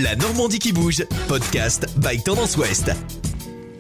La Normandie qui bouge, podcast by Tendance Ouest.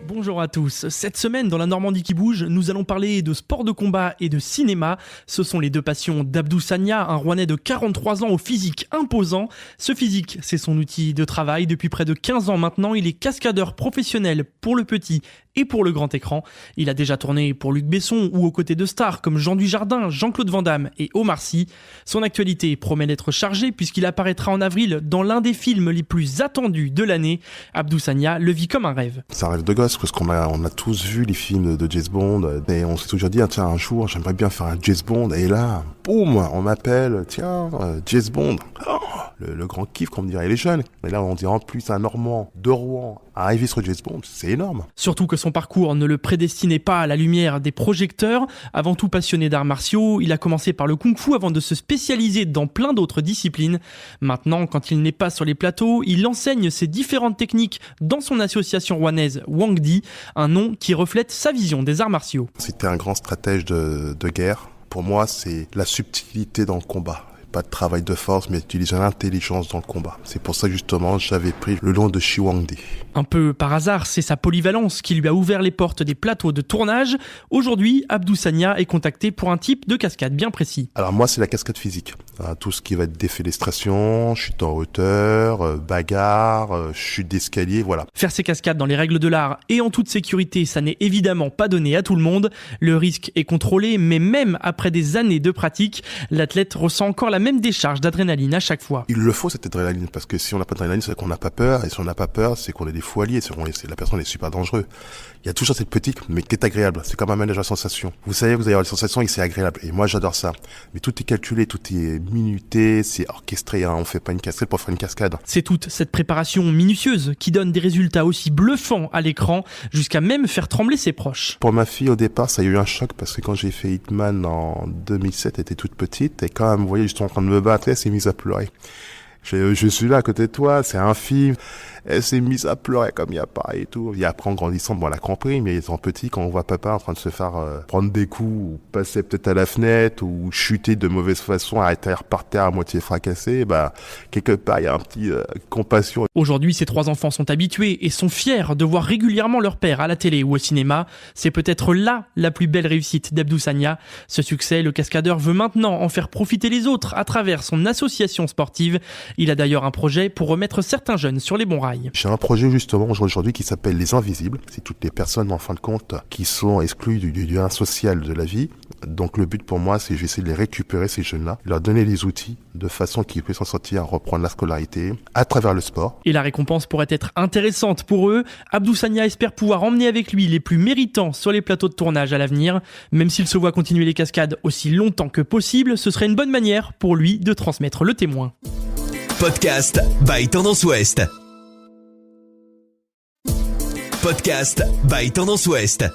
Bonjour à tous. Cette semaine, dans La Normandie qui bouge, nous allons parler de sport de combat et de cinéma. Ce sont les deux passions d'Abdou Sagna, un Rouennais de 43 ans au physique imposant. Ce physique, c'est son outil de travail. Depuis près de 15 ans maintenant, il est cascadeur professionnel pour le petit et pour le grand écran. Il a déjà tourné pour Luc Besson ou aux côtés de stars comme Jean Dujardin, Jean-Claude Van Damme et Omar Sy. Son actualité promet d'être chargée puisqu'il apparaîtra en avril dans l'un des films les plus attendus de l'année. Abdou Sagna le vit comme un rêve. C'est un rêve de gosse parce qu'on a tous vu les films de James Bond et on s'est toujours dit tiens, un jour j'aimerais bien faire un James Bond, et là boum, on m'appelle tiens James Bond. Le grand kiff, comme dirait les jeunes. Mais là, on dirait en plus un Normand de Rouen arrivé sur James Bond, c'est énorme. Surtout que son parcours ne le prédestinait pas à la lumière des projecteurs. Avant tout passionné d'arts martiaux, il a commencé par le kung-fu avant de se spécialiser dans plein d'autres disciplines. Maintenant, quand il n'est pas sur les plateaux, il enseigne ses différentes techniques dans son association rouennaise Wang Di, un nom qui reflète sa vision des arts martiaux. C'était un grand stratège de guerre. Pour moi, c'est la subtilité dans le combat. Pas de travail de force, mais utiliser l'intelligence dans le combat. C'est pour ça, justement, j'avais pris le nom de Shi Wang Di. Un peu par hasard, c'est sa polyvalence qui lui a ouvert les portes des plateaux de tournage. Aujourd'hui, Abdou Sagna est contacté pour un type de cascade bien précis. Alors moi, c'est la cascade physique. Tout ce qui va être défélestration, chute en hauteur, bagarre, chute d'escalier, voilà. Faire ces cascades dans les règles de l'art et en toute sécurité, ça n'est évidemment pas donné à tout le monde. Le risque est contrôlé, mais même après des années de pratique, l'athlète ressent encore la même décharge d'adrénaline à chaque fois. Il le faut, cette adrénaline, parce que si on n'a pas d'adrénaline, c'est qu'on n'a pas peur, et si on n'a pas peur, c'est qu'on est des fous alliés, la personne est super dangereuse. Il y a toujours cette petite, mais qui est agréable. C'est comme un manège à sensation. Vous savez, vous allez avoir les sensations et c'est agréable. Et moi, j'adore ça. Mais tout est calculé, tout est minuté, c'est orchestré, On fait pas une cascade pour faire une cascade. C'est toute cette préparation minutieuse qui donne des résultats aussi bluffants à l'écran, jusqu'à même faire trembler ses proches. Pour ma fille, au départ, ça a eu un choc, parce que quand j'ai fait Hitman en 2007, elle était toute petite, et quand elle me voyait, j'étais en train de me battre, elle s'est mise à pleurer. Je suis là à côté de toi, c'est un film. Elle s'est mise à pleurer comme il y a pas et tout. Et après, en grandissant, elle a compris, mais étant petit, quand on voit papa en train de se faire prendre des coups, ou passer peut-être à la fenêtre, ou chuter de mauvaise façon, atterrir par terre à moitié fracassé, quelque part, il y a un petit compassion. Aujourd'hui, ses trois enfants sont habitués et sont fiers de voir régulièrement leur père à la télé ou au cinéma. C'est peut-être là la plus belle réussite d'Abdou Sagna. Ce succès, le cascadeur veut maintenant en faire profiter les autres à travers son association sportive. Il a d'ailleurs un projet pour remettre certains jeunes sur les bons rails. J'ai un projet justement aujourd'hui qui s'appelle Les Invisibles. C'est toutes les personnes en fin de compte qui sont exclues du lien social de la vie. Donc le but pour moi, c'est j'essaie de les récupérer, ces jeunes-là, leur donner les outils de façon qu'ils puissent s'en sortir, reprendre la scolarité à travers le sport. Et la récompense pourrait être intéressante pour eux. Abdou Sagna espère pouvoir emmener avec lui les plus méritants sur les plateaux de tournage à l'avenir. Même s'il se voit continuer les cascades aussi longtemps que possible, ce serait une bonne manière pour lui de transmettre le témoin. Podcast by Tendance Ouest. Podcast by Tendance Ouest.